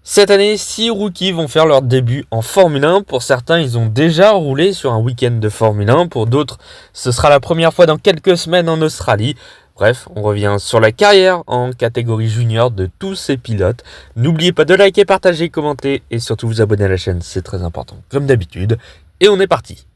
Cette année, 6 rookies vont faire leur début en Formule 1. Pour certains, ils ont déjà roulé sur un week-end de Formule 1. Pour d'autres, ce sera la première fois dans quelques semaines en Australie. Bref, on revient sur la carrière en catégorie junior de tous ces pilotes. N'oubliez pas de liker, partager, commenter et surtout vous abonner à la chaîne, c'est très important, comme d'habitude. Et on est parti.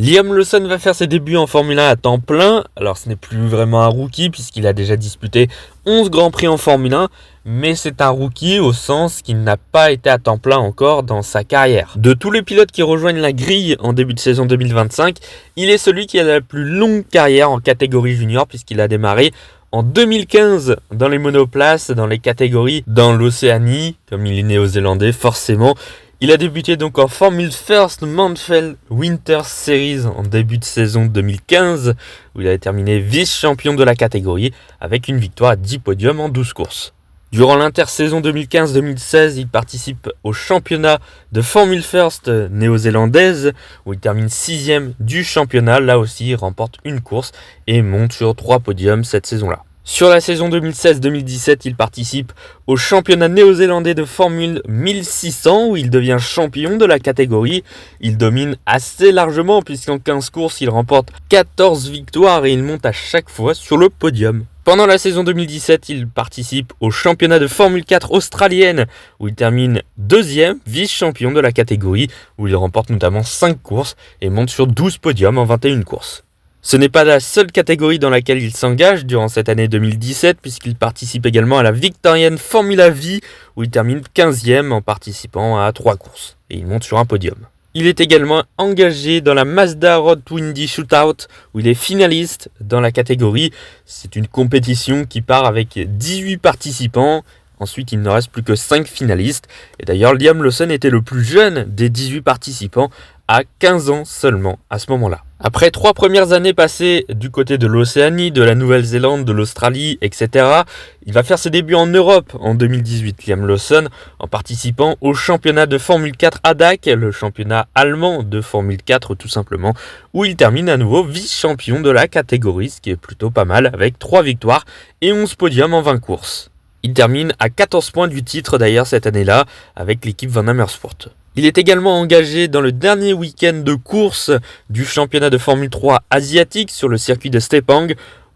Liam Lawson va faire ses débuts en Formule 1 à temps plein. Alors ce n'est plus vraiment un rookie puisqu'il a déjà disputé 11 Grands Prix en Formule 1, mais c'est un rookie au sens qu'il n'a pas été à temps plein encore dans sa carrière. De tous les pilotes qui rejoignent la grille en début de saison 2025, il est celui qui a la plus longue carrière en catégorie junior puisqu'il a démarré en 2015 dans les monoplaces, dans les catégories dans l'Océanie, comme il est néo-zélandais forcément. Il a débuté donc en Formule First Mansfield Winter Series en début de saison 2015, où il a terminé vice-champion de la catégorie avec une victoire à 10 podiums en 12 courses. Durant l'intersaison 2015-2016, il participe au championnat de Formule First néo-zélandaise, où il termine 6ème du championnat. Là aussi, il remporte une course et monte sur 3 podiums cette saison-là. Sur la saison 2016-2017, il participe au championnat néo-zélandais de Formule 1600 où il devient champion de la catégorie. Il domine assez largement puisqu'en 15 courses, il remporte 14 victoires et il monte à chaque fois sur le podium. Pendant la saison 2017, il participe au championnat de Formule 4 australienne où il termine 2e, vice-champion de la catégorie où il remporte notamment 5 courses et monte sur 12 podiums en 21 courses. Ce n'est pas la seule catégorie dans laquelle il s'engage durant cette année 2017 puisqu'il participe également à la victorienne Formula V où il termine 15e en participant à 3 courses et il monte sur un podium. Il est également engagé dans la Mazda Road to Indy Shootout où il est finaliste dans la catégorie. C'est une compétition qui part avec 18 participants. Ensuite, il ne reste plus que 5 finalistes. Et d'ailleurs, Liam Lawson était le plus jeune des 18 participants à 15 ans seulement à ce moment-là. Après 3 premières années passées du côté de l'Océanie, de la Nouvelle-Zélande, de l'Australie, etc., il va faire ses débuts en Europe en 2018, Liam Lawson, en participant au championnat de Formule 4 à DAC, le championnat allemand de Formule 4 tout simplement, où il termine à nouveau vice-champion de la catégorie, ce qui est plutôt pas mal, avec 3 victoires et 11 podiums en 20 courses. Il termine à 14 points du titre d'ailleurs cette année-là, avec l'équipe Van Amersfoort. Il est également engagé dans le dernier week-end de course du championnat de Formule 3 asiatique sur le circuit de Sepang.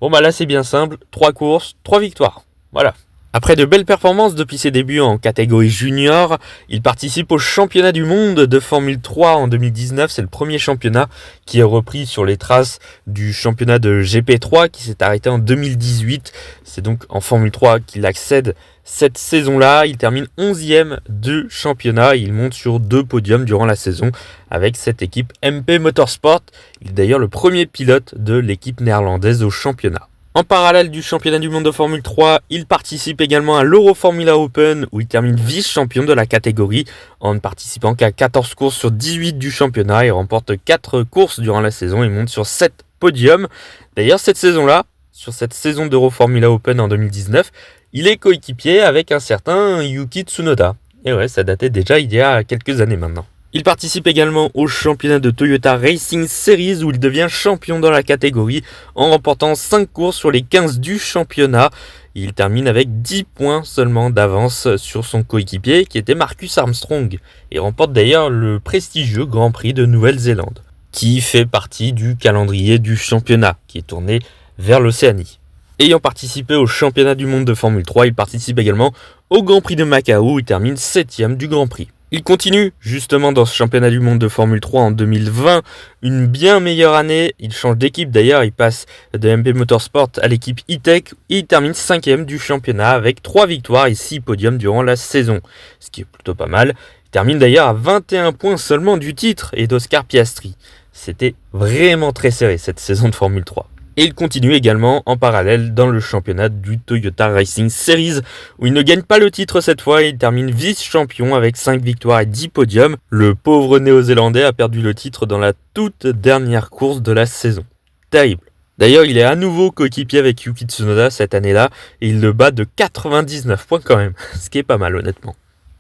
Bon bah là c'est bien simple, 3 courses, 3 victoires. Voilà. Après de belles performances depuis ses débuts en catégorie junior, il participe au championnat du monde de Formule 3 en 2019. C'est le premier championnat qui est repris sur les traces du championnat de GP3 qui s'est arrêté en 2018. C'est donc en Formule 3 qu'il accède cette saison-là. Il termine 11e du championnat. Il monte sur 2 podiums durant la saison avec cette équipe MP Motorsport. Il est d'ailleurs le premier pilote de l'équipe néerlandaise au championnat. En parallèle du championnat du monde de Formule 3, il participe également à l'Euroformula Open où il termine vice-champion de la catégorie en ne participant qu'à 14 courses sur 18 du championnat et remporte 4 courses durant la saison et monte sur 7 podiums. D'ailleurs, cette saison-là, sur cette saison d'Euroformula Open en 2019, il est coéquipier avec un certain Yuki Tsunoda. Et ouais, ça datait déjà il y a quelques années maintenant. Il participe également au championnat de Toyota Racing Series où il devient champion dans la catégorie en remportant 5 courses sur les 15 du championnat. Il termine avec 10 points seulement d'avance sur son coéquipier qui était Marcus Armstrong et remporte d'ailleurs le prestigieux Grand Prix de Nouvelle-Zélande qui fait partie du calendrier du championnat qui est tourné vers l'Océanie. Ayant participé au championnat du monde de Formule 3, il participe également au Grand Prix de Macao où il termine 7e du Grand Prix. Il continue justement dans ce championnat du monde de Formule 3 en 2020, une bien meilleure année. Il change d'équipe d'ailleurs, il passe de MP Motorsport à l'équipe E-Tech et il termine 5e du championnat avec 3 victoires et 6 podiums durant la saison, ce qui est plutôt pas mal. Il termine d'ailleurs à 21 points seulement du titre et d'Oscar Piastri. C'était vraiment très serré cette saison de Formule 3. Et il continue également en parallèle dans le championnat du Toyota Racing Series où il ne gagne pas le titre cette fois, il termine vice-champion avec 5 victoires et 10 podiums. Le pauvre néo-zélandais a perdu le titre dans la toute dernière course de la saison. Terrible. D'ailleurs, il est à nouveau coéquipier avec Yuki Tsunoda cette année-là et il le bat de 99 points quand même, ce qui est pas mal honnêtement.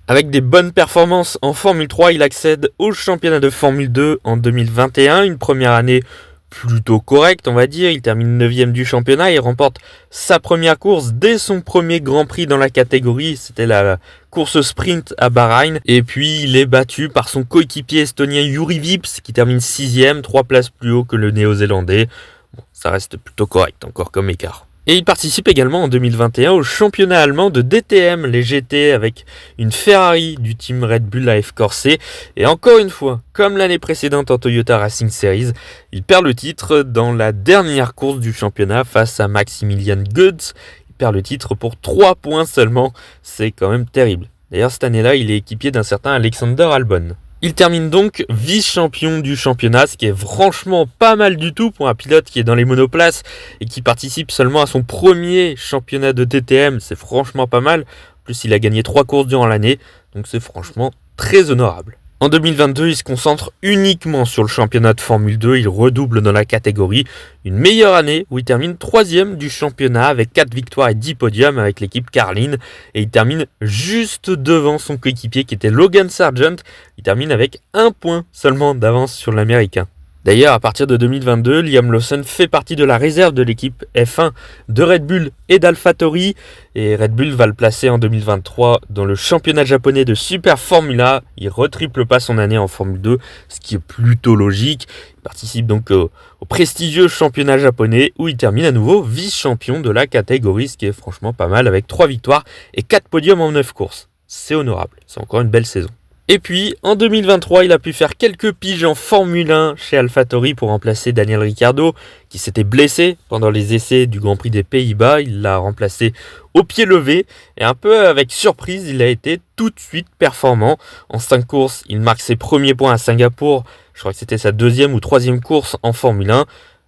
Avec des bonnes performances en Formule 3, il accède au championnat de Formule 2 en 2021, une première année plutôt correct, on va dire. Il termine 9e du championnat, il remporte sa première course dès son premier Grand Prix dans la catégorie, c'était la course sprint à Bahreïn, et puis il est battu par son coéquipier estonien Jüri Vips qui termine 6e, 3 places plus haut que le néo-zélandais. Bon, ça reste plutôt correct encore comme écart. Et il participe également en 2021 au championnat allemand de DTM, les GT, avec une Ferrari du team Red Bull AF Corse. Et encore une fois, comme l'année précédente en Toyota Racing Series, il perd le titre dans la dernière course du championnat face à Maximilian Götz. Il perd le titre pour 3 points seulement, c'est quand même terrible. D'ailleurs cette année-là, il est équipier d'un certain Alexander Albon. Il termine donc vice-champion du championnat, ce qui est franchement pas mal du tout pour un pilote qui est dans les monoplaces et qui participe seulement à son premier championnat de DTM. C'est franchement pas mal. En plus, il a gagné 3 courses durant l'année, donc c'est franchement très honorable. En 2022, il se concentre uniquement sur le championnat de Formule 2, il redouble dans la catégorie. Une meilleure année où il termine 3e du championnat avec 4 victoires et 10 podiums avec l'équipe Carlin. Et il termine juste devant son coéquipier qui était Logan Sargent. Il termine avec 1 point seulement d'avance sur l'Américain. D'ailleurs, à partir de 2022, Liam Lawson fait partie de la réserve de l'équipe F1 de Red Bull et d'AlphaTauri. Et Red Bull va le placer en 2023 dans le championnat japonais de Super Formula. Il retriple pas son année en Formule 2, ce qui est plutôt logique. Il participe donc au prestigieux championnat japonais où il termine à nouveau vice-champion de la catégorie, ce qui est franchement pas mal avec 3 victoires et 4 podiums en 9 courses. C'est honorable, c'est encore une belle saison. Et puis, en 2023, il a pu faire quelques piges en Formule 1 chez AlphaTauri pour remplacer Daniel Ricciardo, qui s'était blessé pendant les essais du Grand Prix des Pays-Bas. Il l'a remplacé au pied levé, et un peu avec surprise, il a été tout de suite performant. En 5 courses, il marque ses premiers points à Singapour. Je crois que c'était sa 2e ou 3e course en Formule 1.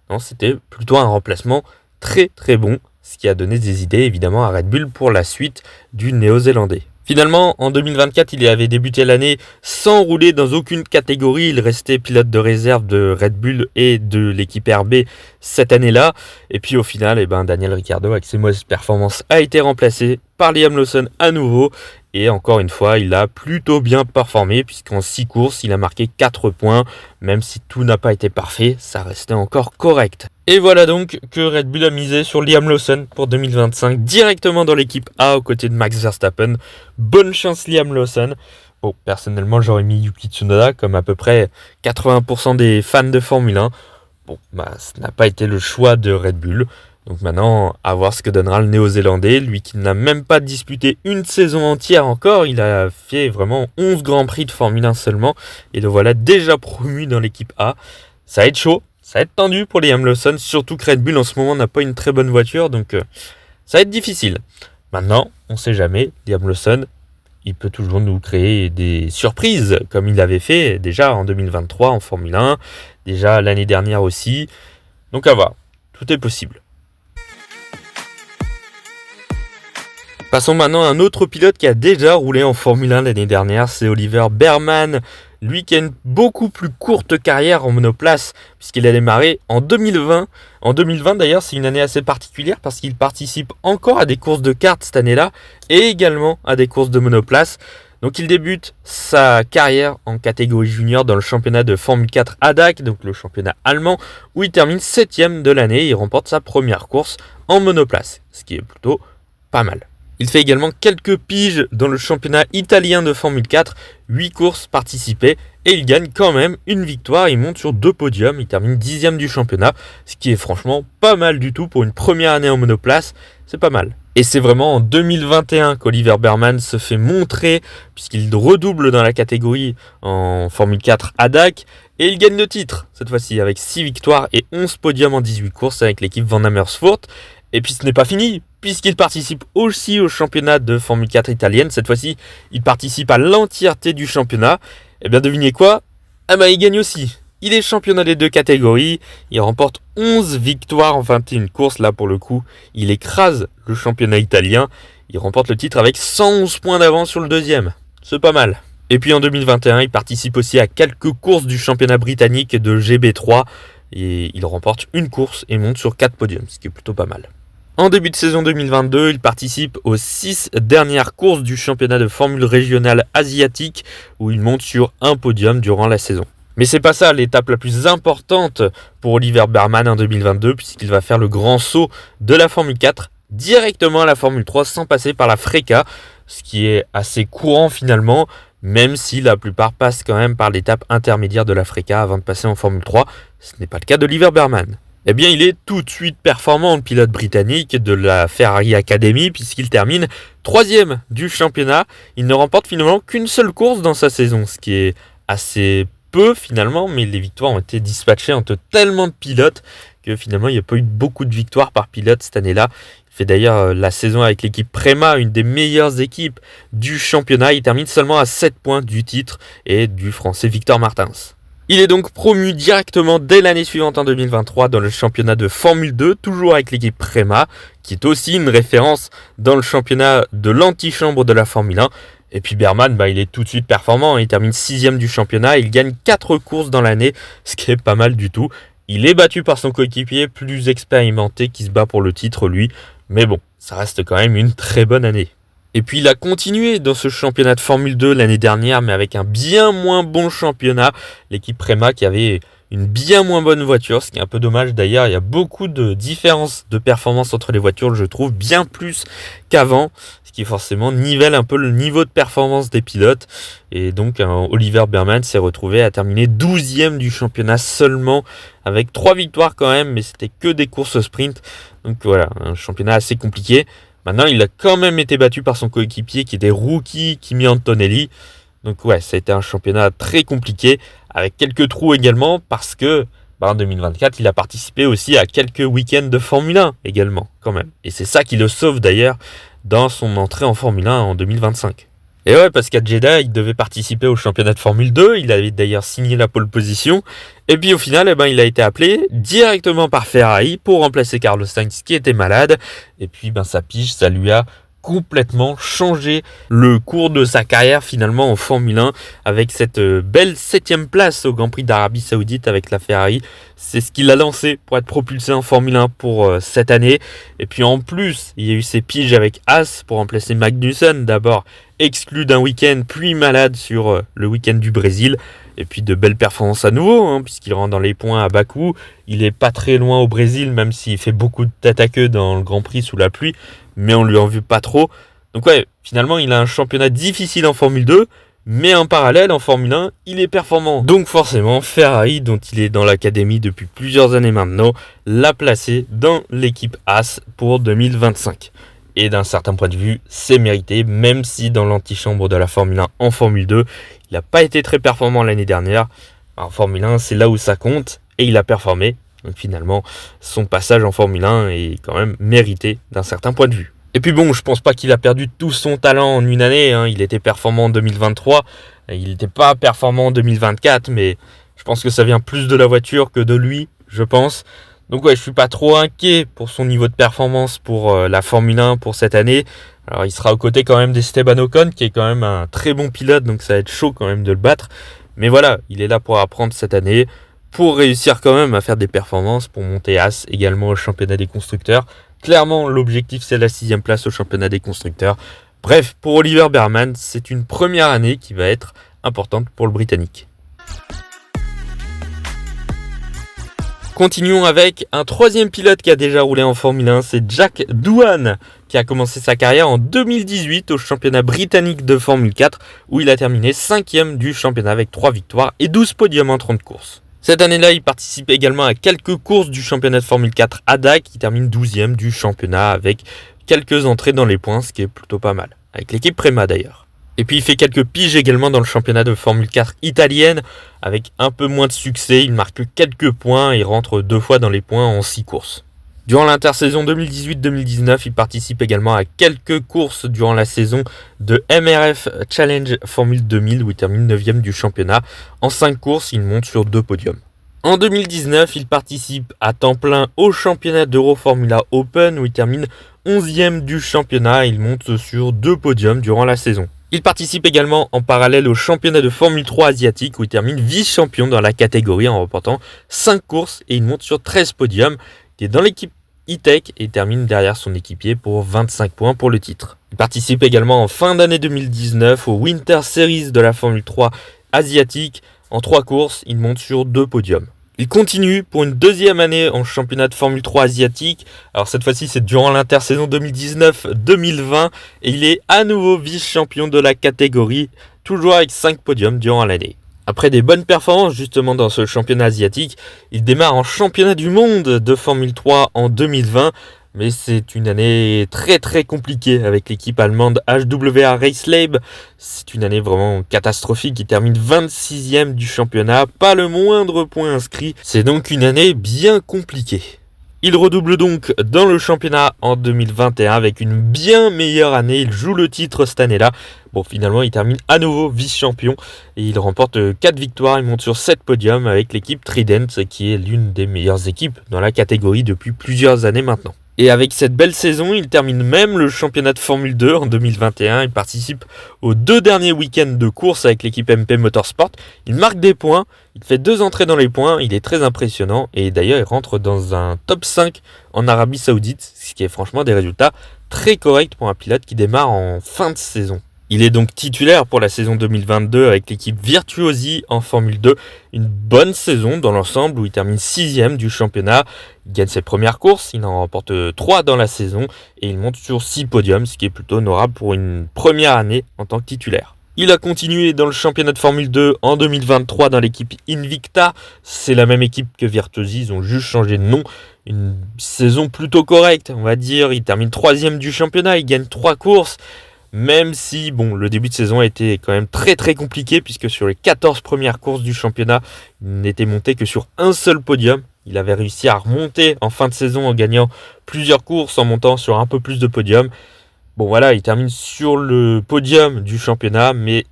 Non, c'était plutôt un remplacement très très bon, ce qui a donné des idées évidemment à Red Bull pour la suite du néo-zélandais. Finalement, en 2024, il avait débuté l'année sans rouler dans aucune catégorie. Il restait pilote de réserve de Red Bull et de l'équipe RB cette année-là. Et puis au final, Daniel Ricciardo, avec ses mauvaises performances, a été remplacé par Liam Lawson à nouveau. Et encore une fois, il a plutôt bien performé puisqu'en 6 courses, il a marqué 4 points. Même si tout n'a pas été parfait, ça restait encore correct. Et voilà donc que Red Bull a misé sur Liam Lawson pour 2025 directement dans l'équipe A aux côtés de Max Verstappen. Bonne chance Liam Lawson. Bon, personnellement j'aurais mis Yuki Tsunoda comme à peu près 80% des fans de Formule 1. Bon, ce n'a pas été le choix de Red Bull. Donc maintenant, à voir ce que donnera le néo-zélandais, lui qui n'a même pas disputé une saison entière encore. Il a fait vraiment 11 grands prix de Formule 1 seulement. Et le voilà déjà promu dans l'équipe A. Ça va être chaud. Ça va être tendu pour Liam Lawson, surtout que Red Bull en ce moment n'a pas une très bonne voiture, donc ça va être difficile. Maintenant, on ne sait jamais, Liam Lawson, il peut toujours nous créer des surprises, comme il l'avait fait déjà en 2023 en Formule 1, déjà l'année dernière aussi. Donc à voir, tout est possible. Passons maintenant à un autre pilote qui a déjà roulé en Formule 1 l'année dernière, c'est Oliver Bearman. Lui qui a une beaucoup plus courte carrière en monoplace puisqu'il a démarré en 2020. En 2020 d'ailleurs c'est une année assez particulière parce qu'il participe encore à des courses de kart cette année-là et également à des courses de monoplace. Donc il débute sa carrière en catégorie junior dans le championnat de Formule 4 ADAC, donc le championnat allemand, où il termine 7e de l'année et il remporte sa première course en monoplace, ce qui est plutôt pas mal. Il fait également quelques piges dans le championnat italien de Formule 4, 8 courses participées et il gagne quand même une victoire, il monte sur 2 podiums, il termine 10e du championnat, ce qui est franchement pas mal du tout pour une première année en monoplace, c'est pas mal. Et c'est vraiment en 2021 qu'Oliver Bearman se fait montrer puisqu'il redouble dans la catégorie en Formule 4 ADAC et il gagne le titre, cette fois-ci avec 6 victoires et 11 podiums en 18 courses avec l'équipe Van Amersfoort. Et puis ce n'est pas fini, puisqu'il participe aussi au championnat de Formule 4 italienne. Cette fois-ci, il participe à l'entièreté du championnat. Et bien devinez quoi ? Il gagne aussi. Il est champion dans les 2 catégories. Il remporte 11 victoires en 21 courses. Là pour le coup, il écrase le championnat italien. Il remporte le titre avec 111 points d'avance sur le 2e. C'est pas mal. Et puis en 2021, il participe aussi à quelques courses du championnat britannique de GB3. Et il remporte une course et monte sur 4 podiums, ce qui est plutôt pas mal. En début de saison 2022, il participe aux 6 dernières courses du championnat de Formule régionale asiatique où il monte sur un podium durant la saison. Mais c'est pas ça l'étape la plus importante pour Oliver Bearman en 2022, puisqu'il va faire le grand saut de la Formule 4 directement à la Formule 3 sans passer par la FRECA, ce qui est assez courant finalement, même si la plupart passent quand même par l'étape intermédiaire de la FRECA avant de passer en Formule 3. Ce n'est pas le cas d'Oliver Bearman. Eh bien, il est tout de suite performant, le pilote britannique de la Ferrari Academy, puisqu'il termine 3e du championnat. Il ne remporte finalement qu'une seule course dans sa saison, ce qui est assez peu finalement, mais les victoires ont été dispatchées entre tellement de pilotes que finalement il n'y a pas eu beaucoup de victoires par pilote cette année-là. Il fait d'ailleurs la saison avec l'équipe Prema, une des meilleures équipes du championnat. Il termine seulement à 7 points du titre et du français Victor Martins. Il est donc promu directement dès l'année suivante en 2023 dans le championnat de Formule 2, toujours avec l'équipe Prema, qui est aussi une référence dans le championnat de l'antichambre de la Formule 1. Et puis Bearman, il est tout de suite performant, il termine 6e du championnat, il gagne 4 courses dans l'année, ce qui est pas mal du tout. Il est battu par son coéquipier plus expérimenté qui se bat pour le titre lui, mais bon, ça reste quand même une très bonne année. Et puis il a continué dans ce championnat de Formule 2 l'année dernière, mais avec un bien moins bon championnat. L'équipe Prema qui avait une bien moins bonne voiture, ce qui est un peu dommage d'ailleurs. Il y a beaucoup de différences de performance entre les voitures, je trouve, bien plus qu'avant, ce qui forcément nivelle un peu le niveau de performance des pilotes. Et donc Oliver Bearman s'est retrouvé à terminer 12e du championnat seulement, avec 3 victoires quand même, mais c'était que des courses sprint. Donc voilà, un championnat assez compliqué. Maintenant, il a quand même été battu par son coéquipier qui était rookie, Kimi Antonelli. Donc ouais, ça a été un championnat très compliqué, avec quelques trous également, parce que en 2024, il a participé aussi à quelques week-ends de Formule 1 également, quand même. Et c'est ça qui le sauve d'ailleurs dans son entrée en Formule 1 en 2025. Et ouais, parce qu'à Jeddah, il devait participer au championnat de Formule 2, il avait d'ailleurs signé la pole position, et puis au final, il a été appelé directement par Ferrari pour remplacer Carlos Sainz qui était malade, et puis sa pige, ça lui a complètement changé le cours de sa carrière finalement en Formule 1 avec cette belle 7e place au Grand Prix d'Arabie Saoudite avec la Ferrari. C'est ce qui l'a lancé pour être propulsé en Formule 1 pour cette année. Et puis en plus, il y a eu ces piges avec Haas pour remplacer Magnussen, d'abord exclu d'un week-end puis malade sur le week-end du Brésil. Et puis de belles performances à nouveau, puisqu'il rentre dans les points à Bakou. Il est pas très loin au Brésil, même s'il fait beaucoup de tête à queue dans le Grand Prix sous la pluie, mais on lui en veut pas trop. Donc ouais, finalement il a un championnat difficile en Formule 2, mais en parallèle en Formule 1, il est performant. Donc forcément, Ferrari, dont il est dans l'académie depuis plusieurs années maintenant, l'a placé dans l'équipe Haas pour 2025. Et d'un certain point de vue, c'est mérité, même si dans l'antichambre de la Formule 1 en Formule 2, il n'a pas été très performant l'année dernière. En Formule 1, c'est là où ça compte, et il a performé. Donc finalement, son passage en Formule 1 est quand même mérité d'un certain point de vue. Et puis bon, je pense pas qu'il a perdu tout son talent en une année. Il était performant en 2023, il n'était pas performant en 2024, mais je pense que ça vient plus de la voiture que de lui, je pense. Donc ouais, je suis pas trop inquiet pour son niveau de performance pour la Formule 1 pour cette année. Alors il sera aux côtés quand même d'Esteban Ocon, qui est quand même un très bon pilote, donc ça va être chaud quand même de le battre. Mais voilà, il est là pour apprendre cette année, pour réussir quand même à faire des performances, pour monter Haas également au championnat des constructeurs. Clairement, l'objectif c'est la 6e place au championnat des constructeurs. Bref, pour Oliver Bearman, c'est une première année qui va être importante pour le Britannique. Continuons avec un 3e pilote qui a déjà roulé en Formule 1, c'est Jack Doohan, qui a commencé sa carrière en 2018 au championnat britannique de Formule 4, où il a terminé 5e du championnat avec 3 victoires et 12 podiums en 30 courses. Cette année-là, il participe également à quelques courses du championnat de Formule 4 ADA, qui termine 12e du championnat avec quelques entrées dans les points, ce qui est plutôt pas mal, avec l'équipe Prema d'ailleurs. Et puis il fait quelques piges également dans le championnat de Formule 4 italienne, avec un peu moins de succès, il marque quelques points et rentre 2 fois dans les points en 6 courses. Durant l'intersaison 2018-2019, il participe également à quelques courses durant la saison de MRF Challenge Formule 2000, où il termine 9e du championnat. En 5 courses, il monte sur 2 podiums. En 2019, il participe à temps plein au championnat d'Euroformula Open, où il termine 11e du championnat, il monte sur 2 podiums durant la saison. Il participe également en parallèle au championnat de Formule 3 asiatique, où il termine vice-champion dans la catégorie en remportant 5 courses et il monte sur 13 podiums. Il est dans l'équipe E-Tech et termine derrière son équipier pour 25 points pour le titre. Il participe également en fin d'année 2019 au Winter Series de la Formule 3 asiatique En 3 courses, il monte sur 2 podiums. Il continue pour une deuxième année en championnat de Formule 3 asiatique. Alors cette fois-ci, c'est durant l'intersaison 2019-2020 et il est à nouveau vice-champion de la catégorie, toujours avec 5 podiums durant l'année. Après des bonnes performances justement dans ce championnat asiatique, il démarre en championnat du monde de Formule 3 en 2020. Mais c'est une année très très compliquée avec l'équipe allemande HWA Racelab. C'est une année vraiment catastrophique. Il termine 26e du championnat, pas le moindre point inscrit. C'est donc une année bien compliquée. Il redouble donc dans le championnat en 2021 avec une bien meilleure année. Il joue le titre cette année-là. Bon, finalement, il termine à nouveau vice-champion et il remporte 4 victoires. Il monte sur 7 podiums avec l'équipe Trident, qui est l'une des meilleures équipes dans la catégorie depuis plusieurs années maintenant. Et avec cette belle saison, il termine même le championnat de Formule 2 en 2021. Il participe aux 2 derniers week-ends de course avec l'équipe MP Motorsport. Il marque des points, il fait 2 entrées dans les points, il est très impressionnant. Et d'ailleurs, il rentre dans un top 5 en Arabie Saoudite, ce qui est franchement des résultats très corrects pour un pilote qui démarre en fin de saison. Il est donc titulaire pour la saison 2022 avec l'équipe Virtuosi en Formule 2. Une bonne saison dans l'ensemble où il termine 6e du championnat. Il gagne ses premières courses, il en remporte 3 dans la saison et il monte sur 6 podiums, ce qui est plutôt honorable pour une première année en tant que titulaire. Il a continué dans le championnat de Formule 2 en 2023 dans l'équipe Invicta. C'est la même équipe que Virtuosi, ils ont juste changé de nom. Une saison plutôt correcte, on va dire. Il termine 3e du championnat, il gagne 3 courses. Même si le début de saison a été quand même très très compliqué puisque sur les 14 premières courses du championnat, il n'était monté que sur un seul podium. Il avait réussi à remonter en fin de saison en gagnant plusieurs courses, en montant sur un peu plus de podiums. Il termine sur le podium du championnat, mais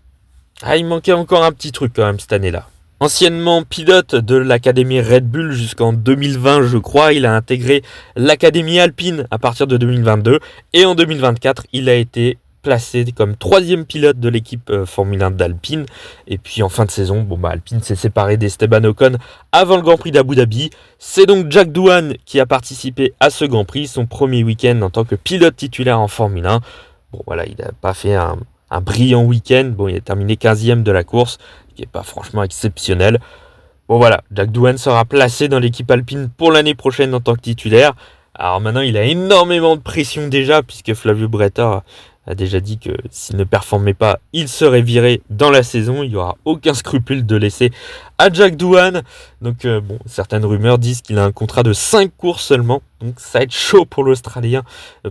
il manquait encore un petit truc quand même cette année-là. Anciennement pilote de l'académie Red Bull jusqu'en 2020, je crois, il a intégré l'académie Alpine à partir de 2022 et en 2024, il a été placé comme 3e pilote de l'équipe Formule 1 d'Alpine. Et puis en fin de saison, Alpine s'est séparé d'Esteban Ocon avant le Grand Prix d'Abu Dhabi. C'est donc Jack Doohan qui a participé à ce Grand Prix, son premier week-end en tant que pilote titulaire en Formule 1. Il n'a pas fait un brillant week-end. Il a terminé 15e de la course, qui n'est pas franchement exceptionnel. Jack Doohan sera placé dans l'équipe Alpine pour l'année prochaine en tant que titulaire. Alors maintenant, il a énormément de pression déjà, puisque Flavio Briatore a déjà dit que s'il ne performait pas, il serait viré dans la saison. Il n'y aura aucun scrupule de laisser à Jack Doohan. Donc certaines rumeurs disent qu'il a un contrat de 5 courses seulement. Donc ça va être chaud pour l'Australien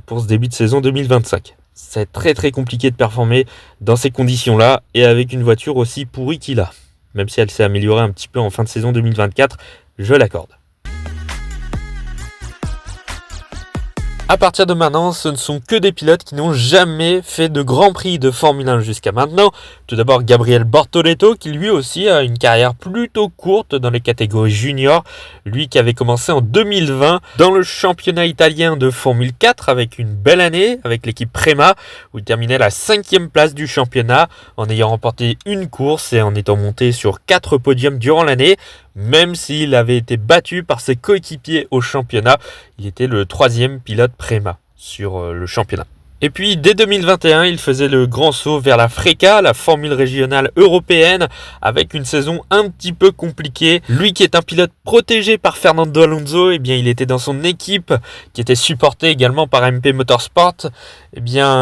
pour ce début de saison 2025. C'est très très compliqué de performer dans ces conditions-là et avec une voiture aussi pourrie qu'il a. Même si elle s'est améliorée un petit peu en fin de saison 2024, je l'accorde. À partir de maintenant, ce ne sont que des pilotes qui n'ont jamais fait de Grand Prix de Formule 1 jusqu'à maintenant. Tout d'abord, Gabriel Bortoleto, qui lui aussi a une carrière plutôt courte dans les catégories juniors. Lui qui avait commencé en 2020 dans le championnat italien de Formule 4 avec une belle année avec l'équipe Prema, où il terminait la 5e place du championnat en ayant remporté une course et en étant monté sur 4 podiums durant l'année. Même s'il avait été battu par ses coéquipiers au championnat, il était le 3e pilote Prema sur le championnat. Et puis dès 2021, il faisait le grand saut vers la FRECA, la Formule régionale européenne, avec une saison un petit peu compliquée. Lui qui est un pilote protégé par Fernando Alonso, il était dans son équipe qui était supportée également par MP Motorsport.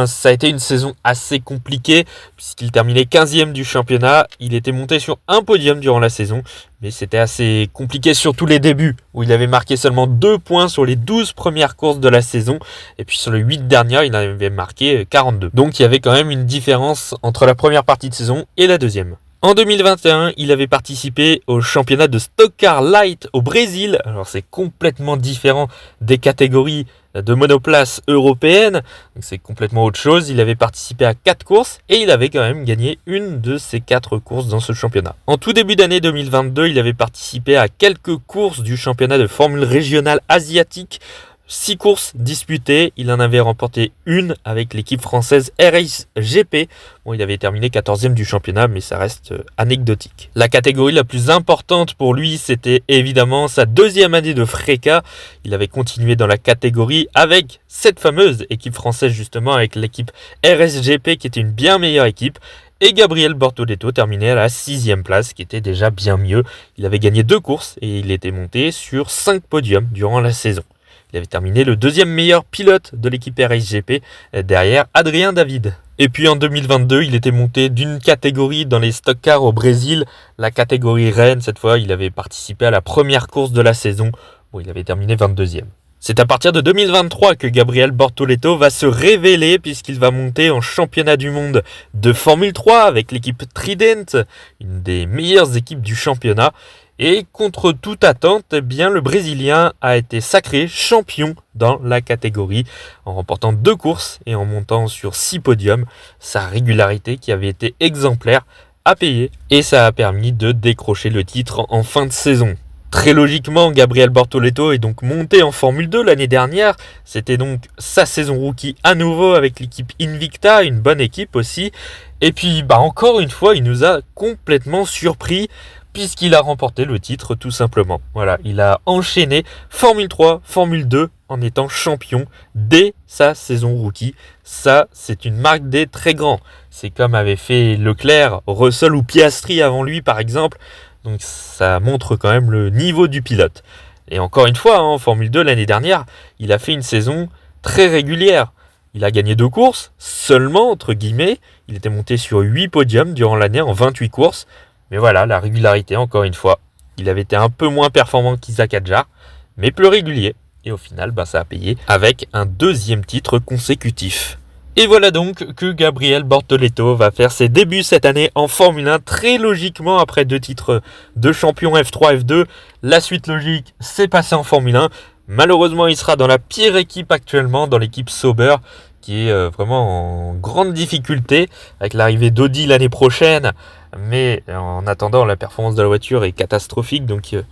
Ça a été une saison assez compliquée puisqu'il terminait 15e du championnat. Il était monté sur un podium durant la saison, mais c'était assez compliqué surtout les débuts où il avait marqué seulement 2 points sur les 12 premières courses de la saison et puis sur les 8 dernières, il avait marqué 42. Donc il y avait quand même une différence entre la première partie de saison et la deuxième. En 2021, il avait participé au championnat de Stock Car Light au Brésil. Alors c'est complètement différent des catégories de monoplace européenne. Donc c'est complètement autre chose. Il avait participé à 4 courses et il avait quand même gagné une de ces 4 courses dans ce championnat. En tout début d'année 2022, il avait participé à quelques courses du championnat de Formule régionale asiatique. 6 courses disputées, il en avait remporté une avec l'équipe française RACE GP. Il avait terminé 14e du championnat, mais ça reste anecdotique. La catégorie la plus importante pour lui, c'était évidemment sa 2e année de FRECA. Il avait continué dans la catégorie avec cette fameuse équipe française, justement, avec l'équipe RSGP, qui était une bien meilleure équipe. Et Gabriel Bortoleto terminait à la 6e place, qui était déjà bien mieux. Il avait gagné 2 courses et il était monté sur 5 podiums durant la saison. Il avait terminé le 2e meilleur pilote de l'équipe RSGP derrière Adrien David. Et puis en 2022, il était monté d'une catégorie dans les stock cars au Brésil, la catégorie Rennes. Cette fois, il avait participé à la première course de la saison. Bon, il avait terminé 22e. C'est à partir de 2023 que Gabriel Bortoleto va se révéler puisqu'il va monter en championnat du monde de Formule 3 avec l'équipe Trident, une des meilleures équipes du championnat. Et contre toute attente, eh bien, le Brésilien a été sacré champion dans la catégorie en remportant 2 courses et en montant sur 6 podiums. Sa régularité qui avait été exemplaire a payé et ça a permis de décrocher le titre en fin de saison. Très logiquement, Gabriel Bortoleto est donc monté en Formule 2 l'année dernière. C'était donc sa saison rookie à nouveau avec l'équipe Invicta, une bonne équipe aussi. Et puis, encore une fois, il nous a complètement surpris puisqu'il a remporté le titre tout simplement. Voilà, il a enchaîné Formule 3, Formule 2 en étant champion dès sa saison rookie. Ça, c'est une marque des très grands. C'est comme avait fait Leclerc, Russell ou Piastri avant lui par exemple. Donc ça montre quand même le niveau du pilote. Et encore une fois, en Formule 2 l'année dernière, il a fait une saison très régulière. Il a gagné 2 courses, seulement entre guillemets. Il était monté sur 8 podiums durant l'année en 28 courses. Mais voilà, la régularité encore une fois. Il avait été un peu moins performant qu'Isaac Hadjar, mais plus régulier. Et au final, ça a payé avec un 2e titre consécutif. Et voilà donc que Gabriel Bortoleto va faire ses débuts cette année en Formule 1 très logiquement après 2 titres de champion F3, F2. La suite logique, c'est passer en Formule 1. Malheureusement, il sera dans la pire équipe actuellement, dans l'équipe Sauber, qui est vraiment en grande difficulté avec l'arrivée d'Audi l'année prochaine. Mais en attendant, la performance de la voiture est catastrophique, donc il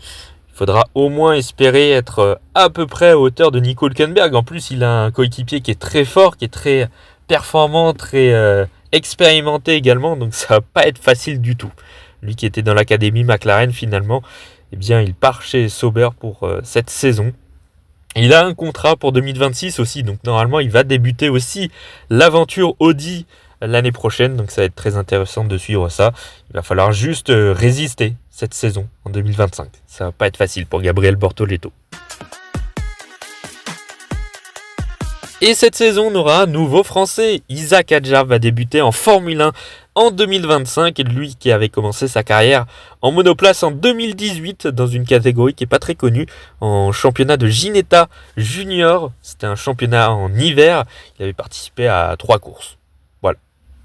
faudra au moins espérer être à peu près à hauteur de Nico Hülkenberg. En plus, il a un coéquipier qui est très fort, qui est très performant, très expérimenté également, donc ça va pas être facile du tout. Lui qui était dans l'académie McLaren finalement, il part chez Sauber pour cette saison. Il a un contrat pour 2026 aussi, donc normalement il va débuter aussi l'aventure Audi l'année prochaine, donc ça va être très intéressant de suivre ça. Il va falloir juste résister cette saison en 2025. Ça va pas être facile pour Gabriel Bortoleto. Et cette saison, on aura un nouveau Français. Isaac Hadjar va débuter en Formule 1 en 2025. Et lui qui avait commencé sa carrière en monoplace en 2018 dans une catégorie qui n'est pas très connue, en championnat de Ginetta Junior. C'était un championnat en hiver. Il avait participé à 3 courses. Voilà.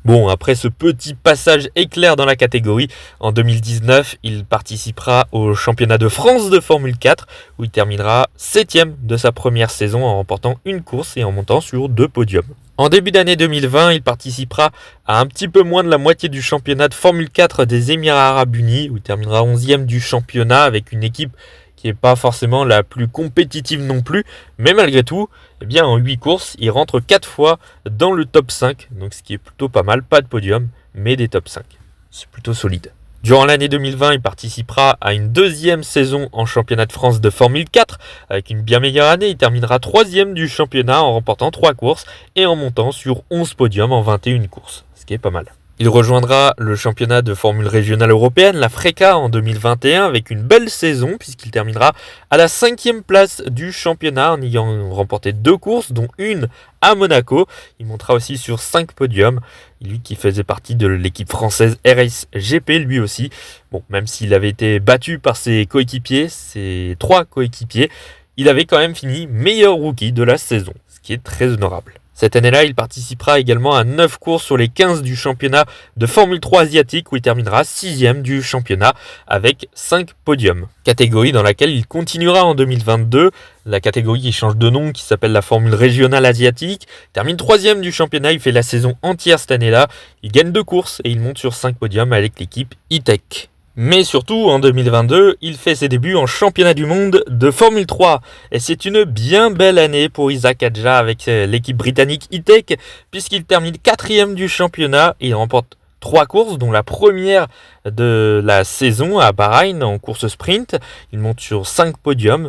Bon, après ce petit passage éclair dans la catégorie, en 2019, il participera au championnat de France de Formule 4, où il terminera 7e de sa première saison en remportant une course et en montant sur 2 podiums. En début d'année 2020, il participera à un petit peu moins de la moitié du championnat de Formule 4 des Émirats Arabes Unis, où il terminera 11e du championnat avec une équipe qui n'est pas forcément la plus compétitive non plus, mais malgré tout, en 8 courses, il rentre 4 fois dans le top 5, donc ce qui est plutôt pas mal, pas de podium, mais des top 5. C'est plutôt solide. Durant l'année 2020, il participera à une 2e saison en championnat de France de Formule 4, avec une bien meilleure année. Il terminera 3e du championnat en remportant 3 courses et en montant sur 11 podiums en 21 courses, ce qui est pas mal. Il rejoindra le championnat de Formule régionale européenne, la FRECA, en 2021 avec une belle saison puisqu'il terminera à la 5e place du championnat en ayant remporté 2 courses, dont une à Monaco. Il montera aussi sur 5 podiums. Lui qui faisait partie de l'équipe française RSGP lui aussi. Bon, même s'il avait été battu par ses coéquipiers, ses 3 coéquipiers, il avait quand même fini meilleur rookie de la saison, ce qui est très honorable. Cette année-là, il participera également à 9 courses sur les 15 du championnat de Formule 3 asiatique où il terminera 6e du championnat avec 5 podiums. Catégorie dans laquelle il continuera en 2022. La catégorie qui change de nom, qui s'appelle la Formule régionale asiatique. Il termine 3e du championnat, il fait la saison entière cette année-là. Il gagne 2 courses et il monte sur 5 podiums avec l'équipe E-Tech. Mais surtout, en 2022, il fait ses débuts en championnat du monde de Formule 3. Et c'est une bien belle année pour Isaac Hadjar avec l'équipe britannique E-Tech, puisqu'il termine 4e du championnat et il remporte 3 courses, dont la première de la saison à Bahreïn en course sprint. Il monte sur 5 podiums,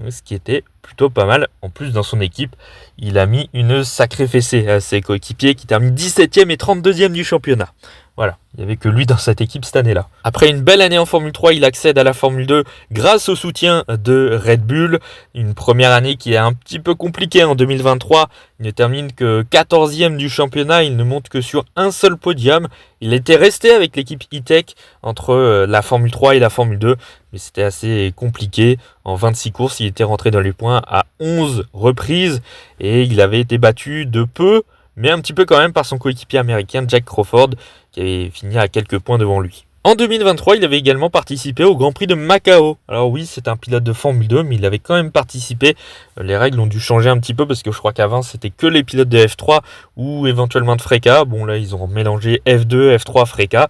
ce qui était plutôt pas mal. En plus, dans son équipe, il a mis une sacrée fessée à ses coéquipiers qui terminent 17e et 32e du championnat. Voilà, il n'y avait que lui dans cette équipe cette année-là. Après une belle année en Formule 3, il accède à la Formule 2 grâce au soutien de Red Bull. Une première année qui est un petit peu compliquée en 2023. Il ne termine que 14e du championnat, il ne monte que sur un seul podium. Il était resté avec l'équipe E-Tech entre la Formule 3 et la Formule 2, mais c'était assez compliqué. En 26 courses, il était rentré dans les points à 11 reprises et il avait été battu de peu, mais un petit peu quand même par son coéquipier américain Jack Crawford, qui avait fini à quelques points devant lui. En 2023, il avait également participé au Grand Prix de Macao. Alors oui, c'est un pilote de Formule 2, mais il avait quand même participé. Les règles ont dû changer un petit peu parce que je crois qu'avant, c'était que les pilotes de F3 ou éventuellement de FRECA. Bon là, ils ont mélangé F2, F3, FRECA.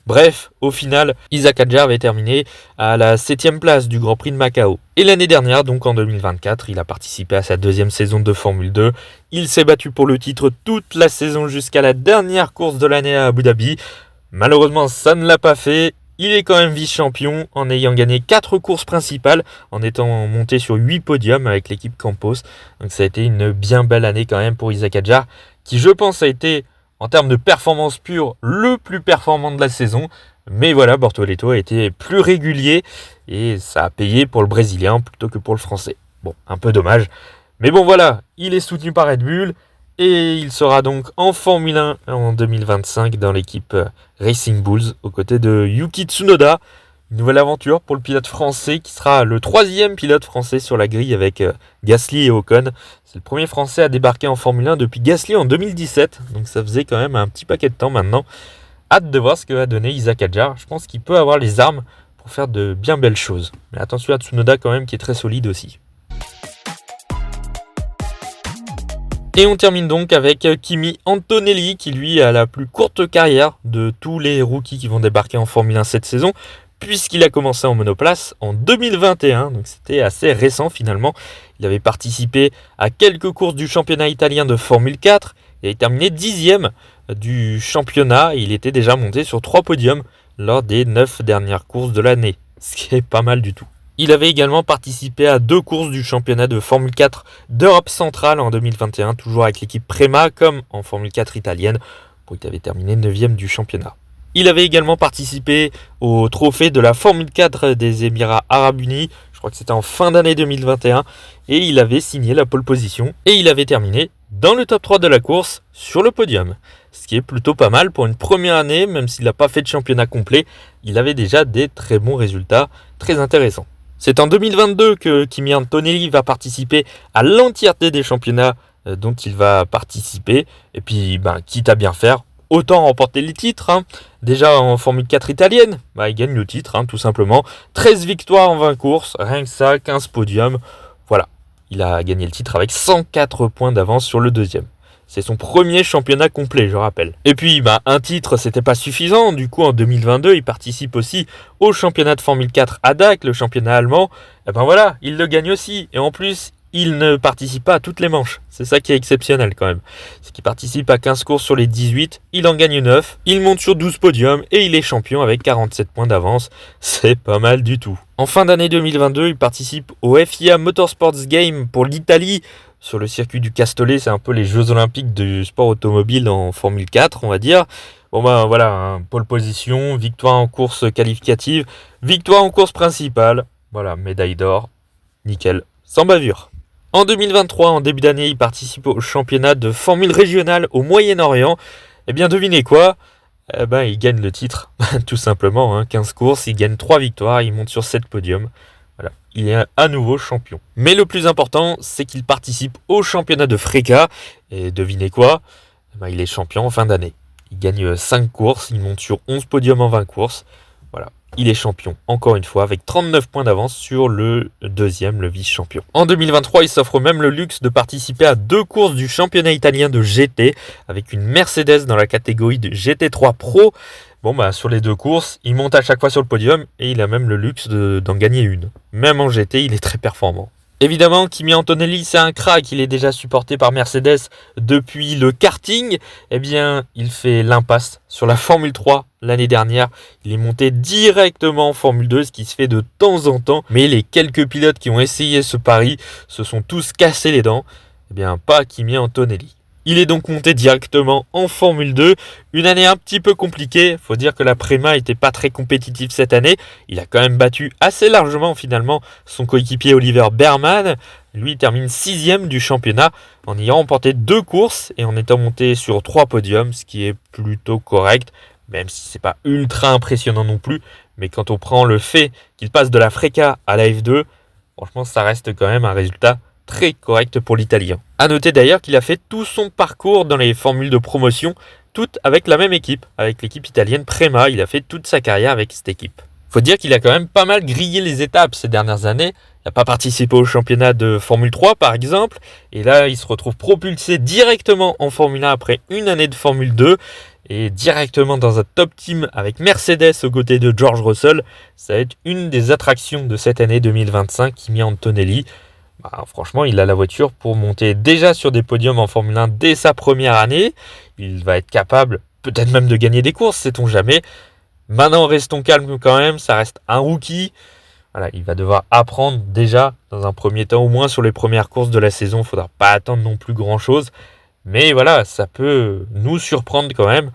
Bref, au final, Isaac Hadjar avait terminé à la 7e place du Grand Prix de Macao. Et l'année dernière, donc en 2024, il a participé à sa deuxième saison de Formule 2. Il s'est battu pour le titre toute la saison jusqu'à la dernière course de l'année à Abu Dhabi. Malheureusement, ça ne l'a pas fait. Il est quand même vice-champion en ayant gagné 4 courses principales, en étant monté sur 8 podiums avec l'équipe Campos. Donc ça a été une bien belle année quand même pour Isaac Hadjar, qui je pense a été, en termes de performance pure, le plus performant de la saison. Mais voilà, Bortoleto a été plus régulier et ça a payé pour le Brésilien plutôt que pour le Français. Bon, un peu dommage. Mais bon voilà, il est soutenu par Red Bull. Et il sera donc en Formule 1 en 2025 dans l'équipe Racing Bulls aux côtés de Yuki Tsunoda. Une nouvelle aventure pour le pilote français qui sera le 3e pilote français sur la grille avec Gasly et Ocon. C'est le premier français à débarquer en Formule 1 depuis Gasly en 2017. Donc ça faisait quand même un petit paquet de temps maintenant. Hâte de voir ce que va donner Isaac Hadjar. Je pense qu'il peut avoir les armes pour faire de bien belles choses. Mais attention à Tsunoda quand même qui est très solide aussi. Et on termine donc avec Kimi Antonelli qui lui a la plus courte carrière de tous les rookies qui vont débarquer en Formule 1 cette saison, puisqu'il a commencé en monoplace en 2021, donc c'était assez récent finalement. Il avait participé à quelques courses du championnat italien de Formule 4 et a terminé 10e du championnat. Il était déjà monté sur 3 podiums lors des 9 dernières courses de l'année, ce qui est pas mal du tout. Il avait également participé à 2 courses du championnat de Formule 4 d'Europe centrale en 2021, toujours avec l'équipe Prema, comme en Formule 4 italienne, où il avait terminé 9e du championnat. Il avait également participé au trophée de la Formule 4 des Émirats Arabes Unis, je crois que c'était en fin d'année 2021, et il avait signé la pole position, et il avait terminé dans le top 3 de la course sur le podium. Ce qui est plutôt pas mal pour une première année, même s'il n'a pas fait de championnat complet, il avait déjà des très bons résultats, très intéressants. C'est en 2022 que Kimi Antonelli va participer à l'entièreté des championnats dont il va participer. Et puis, quitte à bien faire, autant remporter les titres. Déjà en Formule 4 italienne, il gagne le titre, tout simplement. 13 victoires en 20 courses, rien que ça, 15 podiums. Voilà, il a gagné le titre avec 104 points d'avance sur le deuxième. C'est son premier championnat complet, je rappelle. Et puis, un titre, c'était pas suffisant. Du coup, en 2022, il participe aussi au championnat de Formule 4 à Dac, le championnat allemand. Et voilà, il le gagne aussi. Et en plus, il ne participe pas à toutes les manches. C'est ça qui est exceptionnel quand même. C'est qu'il participe à 15 courses sur les 18, il en gagne 9, il monte sur 12 podiums et il est champion avec 47 points d'avance. C'est pas mal du tout. En fin d'année 2022, il participe au FIA Motorsports Game pour l'Italie, sur le circuit du Castellet. C'est un peu les Jeux Olympiques du sport automobile en Formule 4, on va dire. Voilà, pole position, victoire en course qualificative, victoire en course principale. Voilà, médaille d'or, nickel, sans bavure. En 2023, en début d'année, il participe au championnat de Formule régionale au Moyen-Orient. Eh bien, devinez quoi ? Il gagne le titre, tout simplement. 15 courses, il gagne 3 victoires, il monte sur 7 podiums. Voilà, il est à nouveau champion. Mais le plus important, c'est qu'il participe au championnat de FRECA. Et devinez quoi ? Il est champion en fin d'année. Il gagne 5 courses, il monte sur 11 podiums en 20 courses. Voilà, il est champion, encore une fois, avec 39 points d'avance sur le deuxième, le vice-champion. En 2023, il s'offre même le luxe de participer à 2 courses du championnat italien de GT, avec une Mercedes dans la catégorie de GT3 Pro. Sur les 2 courses, il monte à chaque fois sur le podium et il a même le luxe d'en gagner une. Même en GT, il est très performant. Évidemment, Kimi Antonelli, c'est un crack, il est déjà supporté par Mercedes depuis le karting. Il fait l'impasse sur la Formule 3 l'année dernière. Il est monté directement en Formule 2, ce qui se fait de temps en temps. Mais les quelques pilotes qui ont essayé ce pari se sont tous cassés les dents. Pas Kimi Antonelli. Il est donc monté directement en Formule 2. Une année un petit peu compliquée. Faut dire que la Prema n'était pas très compétitive cette année. Il a quand même battu assez largement finalement son coéquipier Oliver Bearman. Lui, il termine 6e du championnat en ayant remporté 2 courses et en étant monté sur 3 podiums, ce qui est plutôt correct, même si c'est pas ultra impressionnant non plus. Mais quand on prend le fait qu'il passe de la Freca à la F2, franchement, ça reste quand même un résultat très correct pour l'Italien. A noter d'ailleurs qu'il a fait tout son parcours dans les formules de promotion, toutes avec la même équipe, avec l'équipe italienne Prema. Il a fait toute sa carrière avec cette équipe. Faut dire qu'il a quand même pas mal grillé les étapes ces dernières années. Il n'a pas participé au championnat de Formule 3 par exemple, et là il se retrouve propulsé directement en Formule 1 après une année de Formule 2, et directement dans un top team avec Mercedes aux côtés de George Russell. Ça va être une des attractions de cette année 2025, Kimi Antonelli. Franchement, il a la voiture pour monter déjà sur des podiums en Formule 1 dès sa première année. Il va être capable peut-être même de gagner des courses, sait-on jamais. Maintenant, restons calmes quand même, ça reste un rookie. Voilà, il va devoir apprendre déjà dans un premier temps, au moins sur les premières courses de la saison. Il ne faudra pas attendre non plus grand-chose. Mais voilà, ça peut nous surprendre quand même.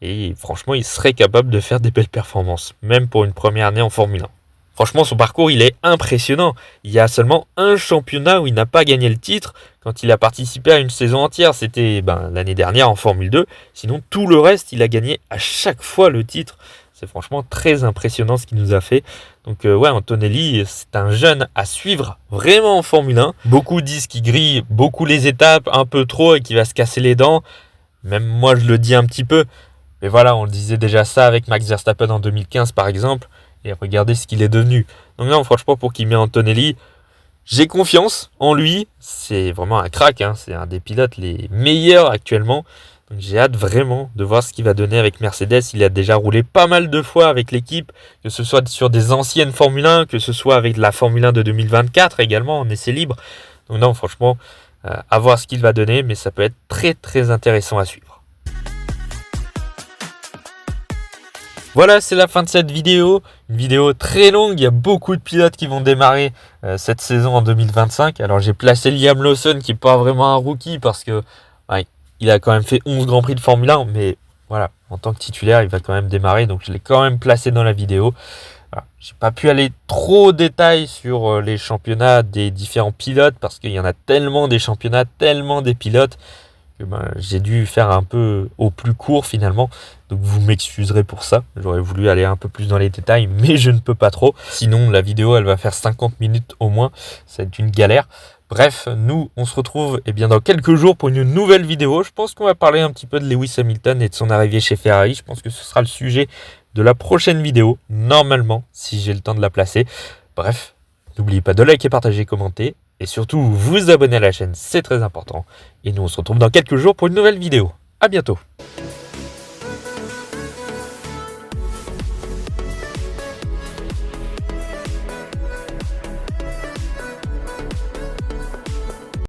Et franchement, il serait capable de faire des belles performances, même pour une première année en Formule 1. Franchement, son parcours, il est impressionnant. Il y a seulement un championnat où il n'a pas gagné le titre quand il a participé à une saison entière. C'était l'année dernière en Formule 2. Sinon, tout le reste, il a gagné à chaque fois le titre. C'est franchement très impressionnant ce qu'il nous a fait. Donc Antonelli, c'est un jeune à suivre vraiment en Formule 1. Beaucoup disent qu'il grille beaucoup les étapes, un peu trop, et qu'il va se casser les dents. Même moi, je le dis un petit peu. Mais voilà, on le disait déjà ça avec Max Verstappen en 2015 par exemple. Et regardez ce qu'il est devenu. Donc non, franchement, pour Kimi Antonelli, j'ai confiance en lui. C'est vraiment un crack, hein. C'est un des pilotes les meilleurs actuellement. Donc j'ai hâte vraiment de voir ce qu'il va donner avec Mercedes. Il a déjà roulé pas mal de fois avec l'équipe, que ce soit sur des anciennes Formule 1, que ce soit avec la Formule 1 de 2024 également, en essai libre. Donc non, franchement, à voir ce qu'il va donner, mais ça peut être très très intéressant à suivre. Voilà, c'est la fin de cette vidéo. Une vidéo très longue. Il y a beaucoup de pilotes qui vont démarrer cette saison en 2025. Alors j'ai placé Liam Lawson qui n'est pas vraiment un rookie parce que il a quand même fait 11 Grands Prix de Formule 1. Mais voilà, en tant que titulaire, il va quand même démarrer. Donc je l'ai quand même placé dans la vidéo. Voilà. J'ai pas pu aller trop en détail sur les championnats des différents pilotes parce qu'il y en a tellement des championnats, tellement des pilotes. J'ai dû faire un peu au plus court finalement, donc vous m'excuserez pour ça. J'aurais voulu aller un peu plus dans les détails, mais je ne peux pas trop. Sinon la vidéo elle va faire 50 minutes au moins, ça va être une galère. Bref, nous on se retrouve dans quelques jours pour une nouvelle vidéo. Je pense qu'on va parler un petit peu de Lewis Hamilton et de son arrivée chez Ferrari. Je pense que ce sera le sujet de la prochaine vidéo, normalement, si j'ai le temps de la placer. Bref, n'oubliez pas de liker, partager, commenter. Et surtout, vous abonner à la chaîne, c'est très important. Et nous, on se retrouve dans quelques jours pour une nouvelle vidéo. À bientôt.